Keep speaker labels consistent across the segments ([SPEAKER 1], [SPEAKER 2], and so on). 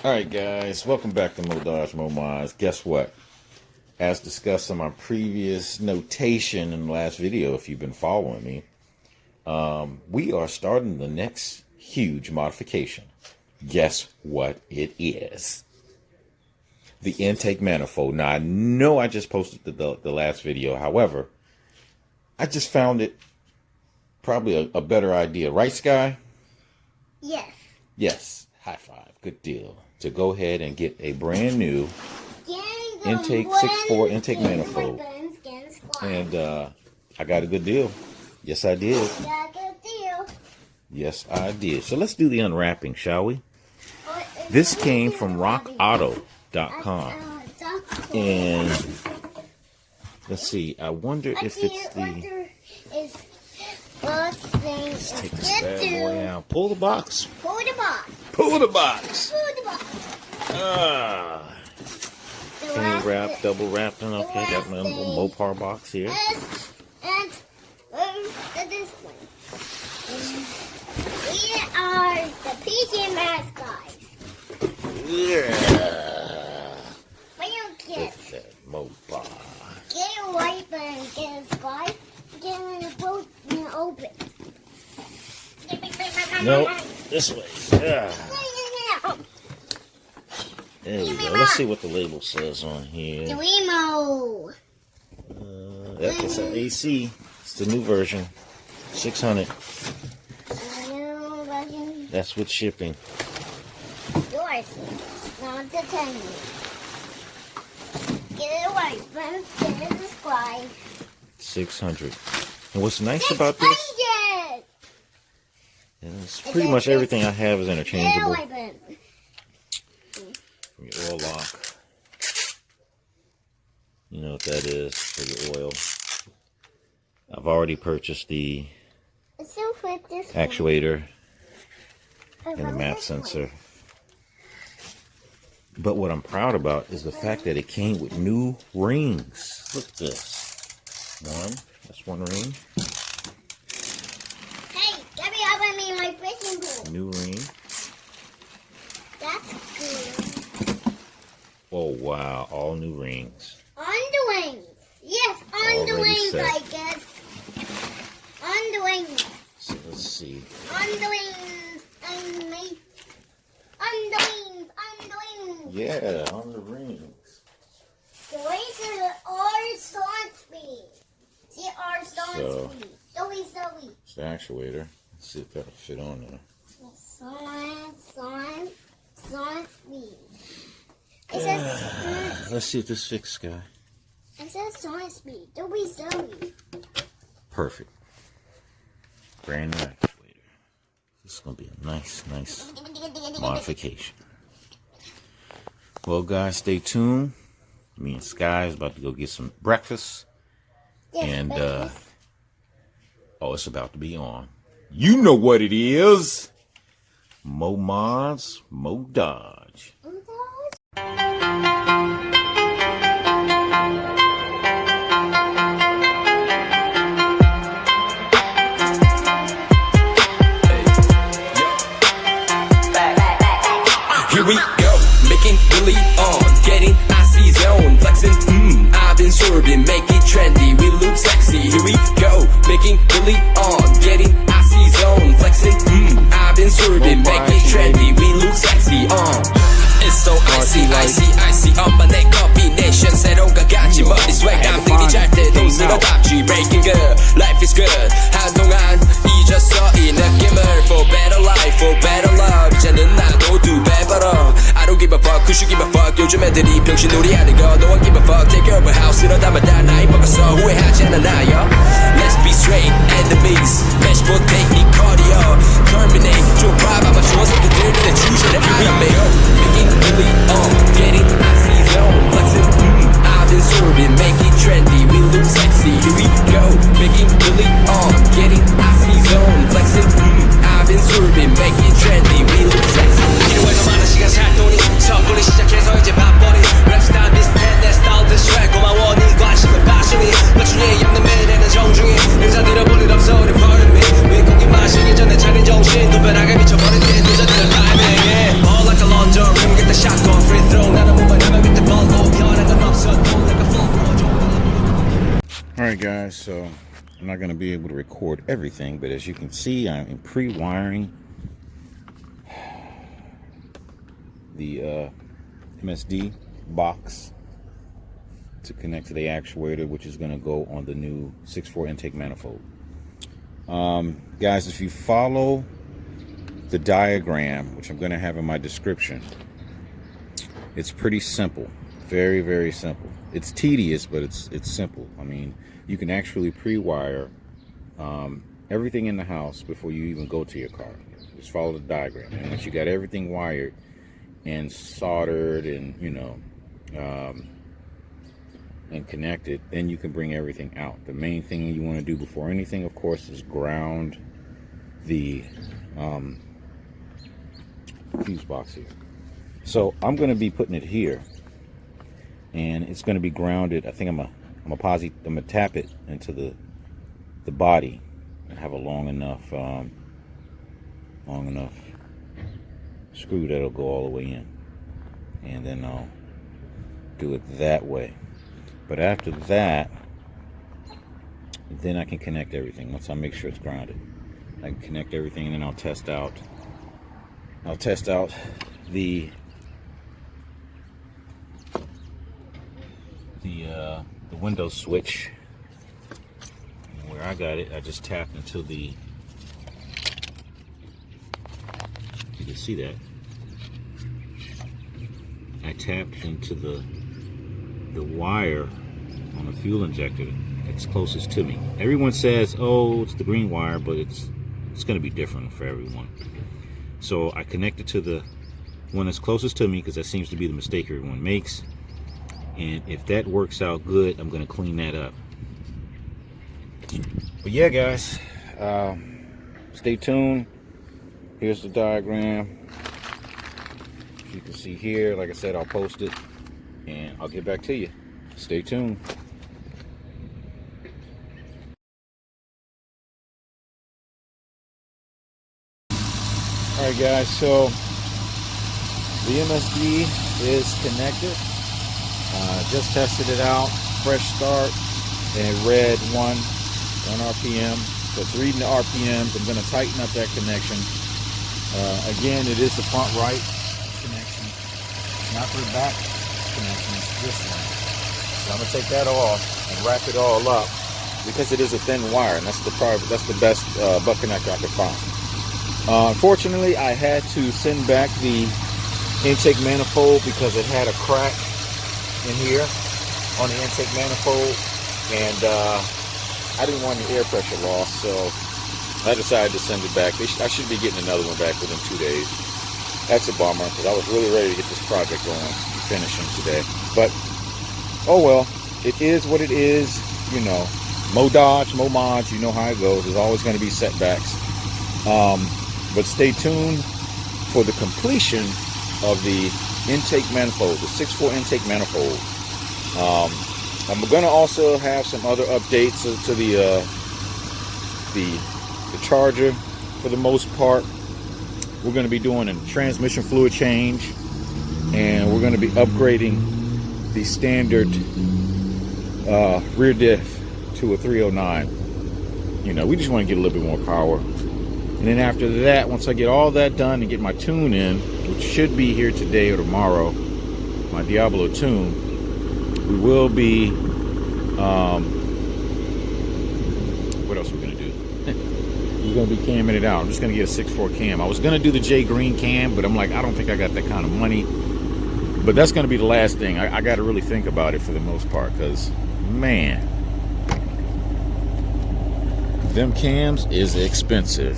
[SPEAKER 1] Alright guys, welcome back to Mo Dodge Mo Mods. Guess what? As discussed in my previous notation in the last video, if you've been following me, we are starting the next huge modification. Guess what it is? The intake manifold. Now I know I just posted the last video, however, I just found it probably a better idea. Right, Sky?
[SPEAKER 2] Yes.
[SPEAKER 1] Yes. High five. Good deal. To go ahead and get a brand new intake 6.4 intake manifold. And I got a good deal. Yes, I did. Yes, I did. So let's do the unwrapping, shall we? This came from rockauto.com. And let's see. I wonder if it's the... Let's take this bad boy out. Pull the box.
[SPEAKER 2] Pull the box.
[SPEAKER 1] Pull the box.
[SPEAKER 2] Pull the box.
[SPEAKER 1] Clean wrap, double wrapping. Okay, got my little MOPAR box here.
[SPEAKER 2] And this one. We are the PJ Masks guys.
[SPEAKER 1] Yeah.
[SPEAKER 2] What you get?
[SPEAKER 1] Look at that MOPAR.
[SPEAKER 2] Get a wipe and get a sky. Get a boat and open.
[SPEAKER 1] No, this way. Yeah. There we go. Let's see what the label says on here.
[SPEAKER 2] Dweemo.
[SPEAKER 1] That's an AC. It's the new version. 600. That's with shipping.
[SPEAKER 2] Yours. Not the 10. Get it away. Get it subscribe.
[SPEAKER 1] 600. And what's nice about this?
[SPEAKER 2] 600.
[SPEAKER 1] It's pretty much everything I have is interchangeable. From your oil lock. You know what that is for your oil. I've already purchased the actuator and the map sensor. But what I'm proud about is the fact that it came with new rings. Look at this. That's one ring.
[SPEAKER 2] Hey, let me open me my fishing pool.
[SPEAKER 1] New ring.
[SPEAKER 2] That's good.
[SPEAKER 1] Oh wow, all new rings.
[SPEAKER 2] On the wings. Yes, on the wings,
[SPEAKER 1] set.
[SPEAKER 2] I guess. On the wings.
[SPEAKER 1] So let's see.
[SPEAKER 2] On the wings. On the wings. On the wings. On the wings.
[SPEAKER 1] Yeah, on the rings.
[SPEAKER 2] The wings are song speed. They are song speed. Zoe.
[SPEAKER 1] It's the actuator. Let's see if that'll fit on there.
[SPEAKER 2] Song speed.
[SPEAKER 1] Let's see if this fits, Sky.
[SPEAKER 2] It says song speed. Zoe.
[SPEAKER 1] Perfect. Brand new actuator. This is going to be a nice modification. Well, guys, stay tuned. Me and Sky is about to go get some breakfast.
[SPEAKER 2] Yes,
[SPEAKER 1] And, it's about to be on. You know what it is. Mo Mods, Mo Dodge.
[SPEAKER 3] Here we go, making really on, getting icy zone, flexing, I've been swerving, make it trendy, we look sexy. Here we go, making really on, getting icy zone, flexing, I've been swerving, make it trendy, we look sexy. It's so icy, 엄마네 combination 새로운 것 같이 머리 swag 남들이 잘 때도 쓸어담지 breaking good, life is good. 한동안 잊었어 이 느낌을 for better life, for better love. 이제는 나도 두 배 벌어. I don't give a fuck, who should give a fuck. 요즘 애들이 병신놀이 하는 거 no one give a fuck. Take over house 이러다만 다 나이 먹었어 후회하지 않아 나요. Let's be straight enemies, match 못해 이 cardio terminate 좀 봐봐봐 좋은 새끼들 내 주제를 알아매. Making really getting icy zone, flexing, I've been swerving, make it trendy, we look sexy. Here we go, making really getting icy zone, flexing, I've been swerving, make it trendy, we look sexy. 이루어져 많은 시간 살돈이 섣불리 시작해서 이제 밥벌이 랩스타일 비슷해 내 스타일도 swag 고마워 네 관심은 passion이 맞춤에 엮는 매일에는 정중히 인사 드려볼 일 없어 우리 pardon me 미국인 마시기 전에 차린 정신 두 변하게 미쳐버린 게 늦어지는 타이밍에 Ball like a launch
[SPEAKER 1] Alright guys, so I'm not going to be able to record everything, but as you can see, I'm pre-wiring the MSD box to connect to the actuator, which is going to go on the new 6.4 intake manifold. Guys, if you follow the diagram, which I'm going to have in my description, it's pretty simple. Very, very simple. It's tedious, but it's simple. I mean, you can actually pre-wire everything in the house before you even go to your car. Just follow the diagram, and once you got everything wired and soldered and and connected, then you can bring everything out. The main thing you want to do before anything, of course, is ground the fuse box here. So I'm going to be putting it here, and it's going to be grounded. I think I'm gonna tap it into the body and have a long enough screw that'll go all the way in, and then I'll do it that way. But after that, then I can connect everything. Once I make sure it's grounded, I can connect everything, and then I'll test out the window switch. And where I got it, I just tapped into the, you can see that, I tapped into the wire on the fuel injector that's closest to me. Everyone says, oh, it's the green wire, but it's going to be different for everyone. So I connected to the one that's closest to me, because that seems to be the mistake everyone makes. And if that works out good, I'm going to clean that up. But yeah, guys, stay tuned. Here's the diagram. As you can see here, like I said, I'll post it, and I'll get back to you. Stay tuned. Alright guys, so the MSD is connected. Just tested it out, fresh start, and it read 1 RPM. So it's reading the RPMs. I'm going to tighten up that connection. Again, it is the front right connection, not the back connection, it's this one. So I'm going to take that off and wrap it all up, because it is a thin wire, and that's the best butt connector I could find. Unfortunately, I had to send back the intake manifold because it had a crack in here on the intake manifold, and I didn't want any air pressure loss, so I decided to send it back. I should be getting another one back within 2 days. That's a bummer, because I was really ready to get this project going and finishing today. But oh well, it is what it is. You know, mo dodge, mo mods. You know how it goes. There's always going to be setbacks. But stay tuned for the completion of the intake manifold, the 6.4 intake manifold. I'm going to also have some other updates to the charger. For the most part, we're going to be doing a transmission fluid change, and we're going to be upgrading the standard rear diff to a 309. You know, we just want to get a little bit more power. And then after that, once I get all that done and get my tune in, which should be here today or tomorrow, my Diablo tune, we will be, what else are we going to do? We're going to be camming it out. I'm just going to get a 6.4 cam. I was going to do the J Green cam, but I'm like, I don't think I got that kind of money. But that's going to be the last thing. I got to really think about it for the most part, because, man, them cams is expensive.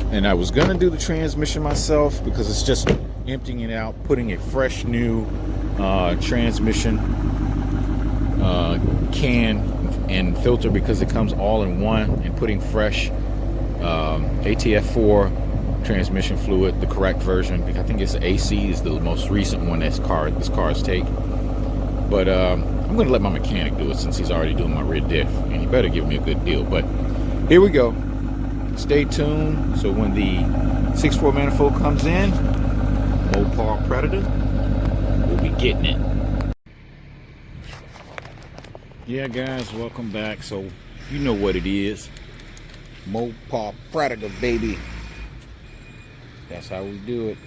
[SPEAKER 1] And I was going to do the transmission myself, because it's just emptying it out, putting a fresh new transmission can and filter, because it comes all in one, and putting fresh ATF4 transmission fluid, the correct version, because I think it's AC is the most recent one this cars take. But I'm going to let my mechanic do it, since he's already doing my rear diff, and he better give me a good deal. But here we go. Stay tuned. So when the 6.4 manifold comes in, MOPAR Predator, we'll be getting it. Yeah, guys, welcome back. So, you know what it is. MOPAR Predator, baby. That's how we do it.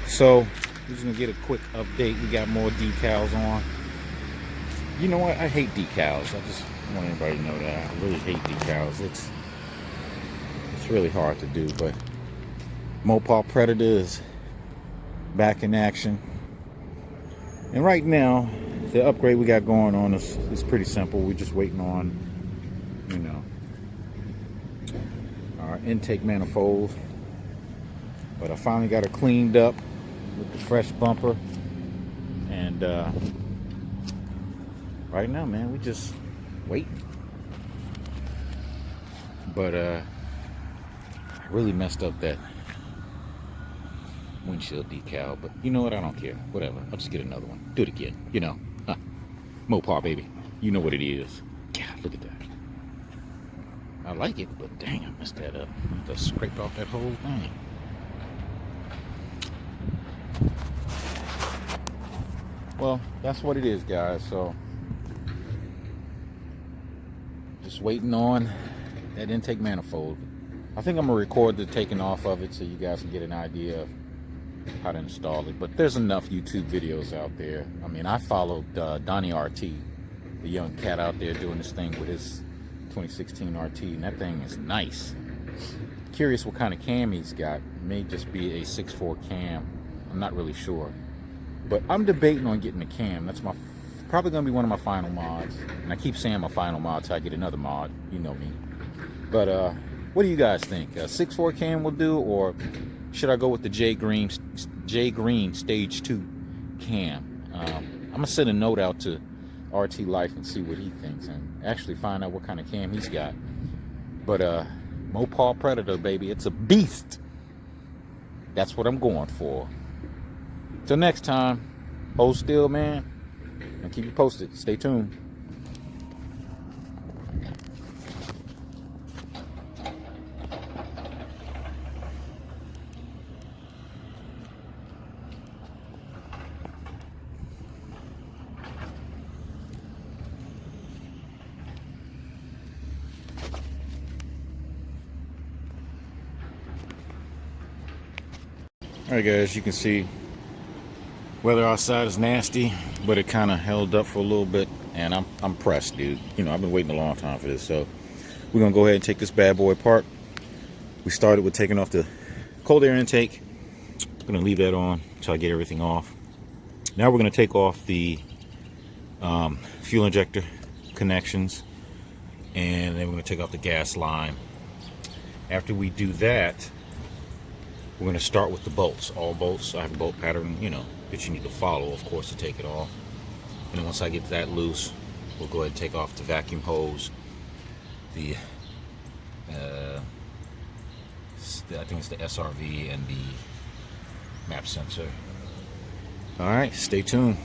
[SPEAKER 1] So, we're just gonna get a quick update. We got more decals on. You know what? I hate decals. I just want everybody to know that. I really hate decals. It's really hard to do, but MOPAR Predator is back in action. And right now, the upgrade we got going on is pretty simple. We're just waiting on, you know, our intake manifold. But I finally got it cleaned up with the fresh bumper. And right now, man, we just waiting. But I really messed up that windshield decal, but you know what, I don't care, whatever, I'll just get another one, do it again, you know. MOPAR, baby, you know what it is. God, look at that. I like it, but dang, I messed that up. I just scraped off that whole thing. Well, that's what it is, guys. So just waiting on that intake manifold. I think I'm gonna record the taking off of it so you guys can get an idea of how to install it. But there's enough YouTube videos out there. I mean, I followed Donnie RT, the young cat out there doing this thing with his 2016 RT, and that thing is nice. Curious what kind of cam he's got. It may just be a 6.4 cam. I'm not really sure. But I'm debating on getting a cam. That's probably gonna be one of my final mods. And I keep saying my final mod till I get another mod. You know me. But what do you guys think? A 6.4 cam will do, or should I go with the J Green Stage 2 cam? I'm gonna send a note out to RT Life and see what he thinks, and actually find out what kind of cam he's got. But MOPAR Predator, baby, it's a beast. That's what I'm going for. Till next time, hold still, man, and keep you posted. Stay tuned. Alright guys, you can see weather outside is nasty, but it kind of held up for a little bit, and I'm pressed, dude. You know, I've been waiting a long time for this, so we're gonna go ahead and take this bad boy apart. We started with taking off the cold air intake. I'm gonna leave that on until I get everything off. Now we're gonna take off the fuel injector connections, and then we're gonna take off the gas line. After we do that, we're going to start with the bolts, all bolts. I have a bolt pattern, you know, that you need to follow, of course, to take it off. And then once I get that loose, we'll go ahead and take off the vacuum hose, the I think it's the SRV, and the map sensor. All right, stay tuned.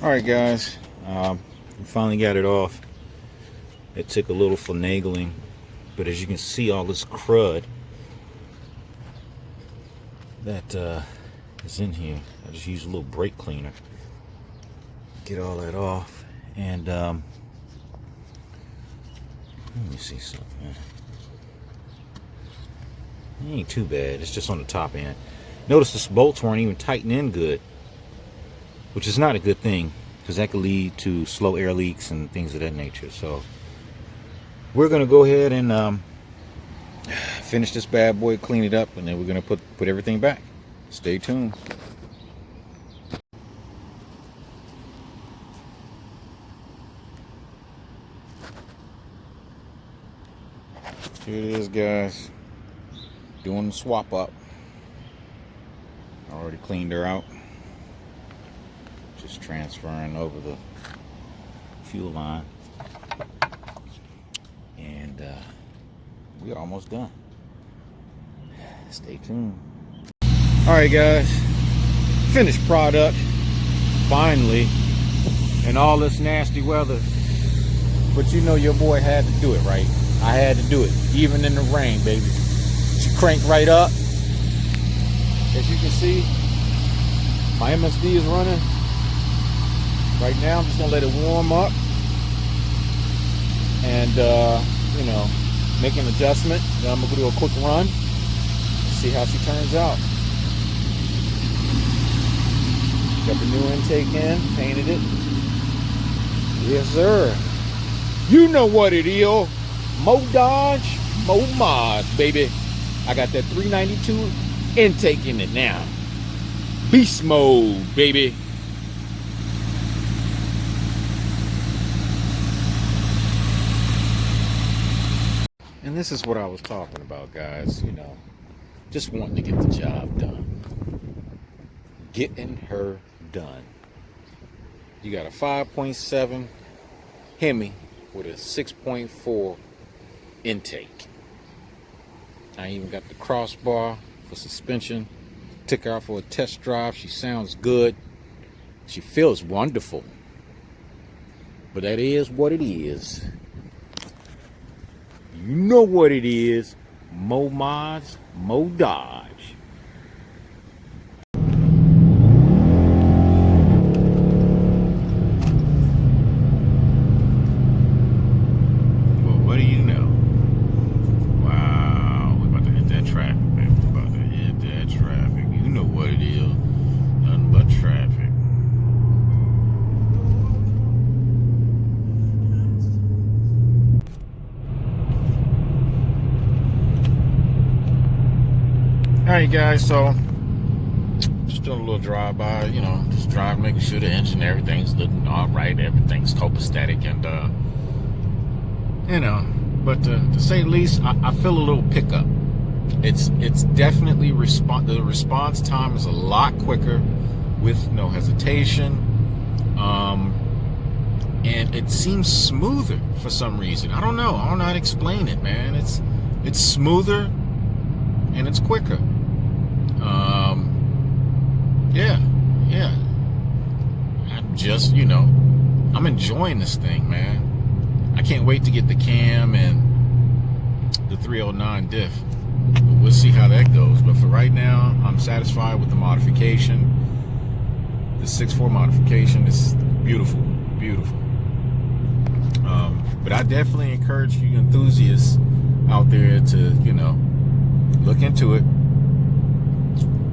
[SPEAKER 1] All right, guys, we finally got it off. It took a little finagling, but as you can see, all this crud that is in here, I just used a little brake cleaner, get all that off. And let me see something. It ain't too bad. It's just on the top end. Notice the bolts weren't even tightened in good, which is not a good thing, because that could lead to slow air leaks and things of that nature. So we're gonna go ahead and finish this bad boy, clean it up, and then we're gonna put everything back. Stay tuned. Here it is, guys. Doing the swap up. Already cleaned her out. Just transferring over the fuel line. And we're almost done. Stay tuned. Alright guys, finished product finally in all this nasty weather. But you know your boy had to do it, right? I had to do it, even in the rain, baby. crank right up. As you can see, my MSD is running. Right now, I'm just gonna let it warm up and, you know, make an adjustment. Then I'm gonna do a quick run, see how she turns out. Got the new intake in, painted it. Yes, sir. You know what it is. Mo Dodge, Mo Mod, baby. I got that 392 intake in it now. Beast mode, baby. And this is what I was talking about, guys. You know, just wanting to get the job done. Getting her done. You got a 5.7 Hemi with a 6.4 intake. I even got the crossbar for suspension. Took her out for a test drive. She sounds good. She feels wonderful. But that is what it is. You know what it is. Mo Mods, Mo Dodge. Well, what do you know? Wow, we're about to hit that traffic, man. We're about to hit that traffic. You know what it is. Nothing but traffic. Alright guys, so just doing a little drive-by, you know, just driving, making sure the engine, everything's looking alright, everything's copacetic, and you know, but to say the least, I feel a little pickup. It's definitely the response time is a lot quicker with no hesitation, and it seems smoother for some reason. I don't know how to explain it, man. It's smoother and it's quicker. Yeah. I'm just, you know, I'm enjoying this thing, man. I can't wait to get the cam and the 309 diff. We'll see how that goes. But for right now, I'm satisfied with the modification. The 6.4 modification is beautiful, beautiful. But I definitely encourage you enthusiasts out there to, you know, look into it.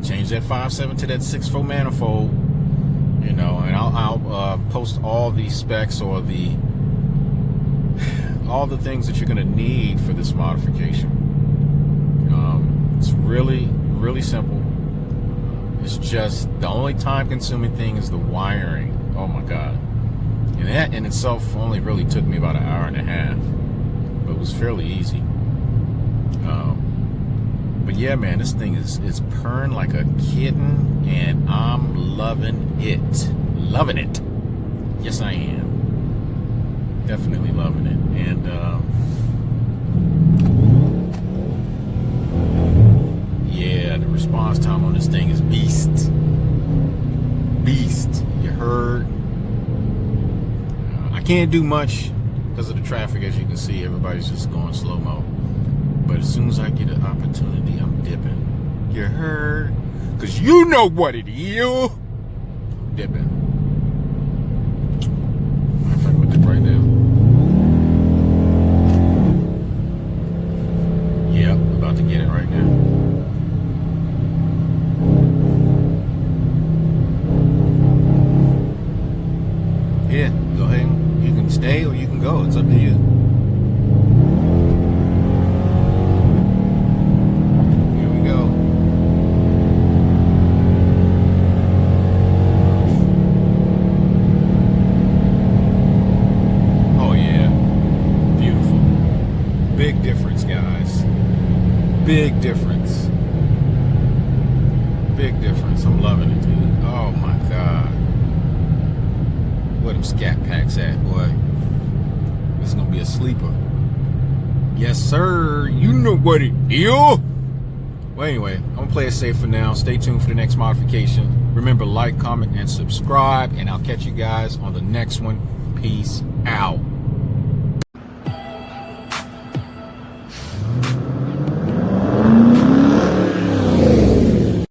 [SPEAKER 1] Change that 5.7 to that 6.4 manifold, you know, and I'll post all the specs or all the things that you're going to need for this modification. It's really simple. It's just the only time-consuming thing is the wiring. Oh my God! And that in itself only really took me about an hour and a half, but it was fairly easy. But yeah, man, this thing is purring like a kitten, and I'm loving it. Loving it. Yes, I am. Definitely loving it. And yeah, the response time on this thing is beast. Beast. You heard? I can't do much because of the traffic, as you can see. Everybody's just going slow-mo. But as soon as I get an opportunity, I'm dipping. You heard? Because you know what it is. I'm dipping. Matter of fact, I'm going to dip right now. Yep, about to get it right now. Yeah, go ahead. You can stay or you can go. It's up to you. Big difference, guys. Big difference. Big difference. I'm loving it, dude. Oh my God. Where them scat packs at, boy? This is gonna be a sleeper. Yes, sir. You know what it is. Well, anyway, I'm gonna play it safe for now. Stay tuned for the next modification. Remember, like, comment, and subscribe, and I'll catch you guys on the next one. Peace out.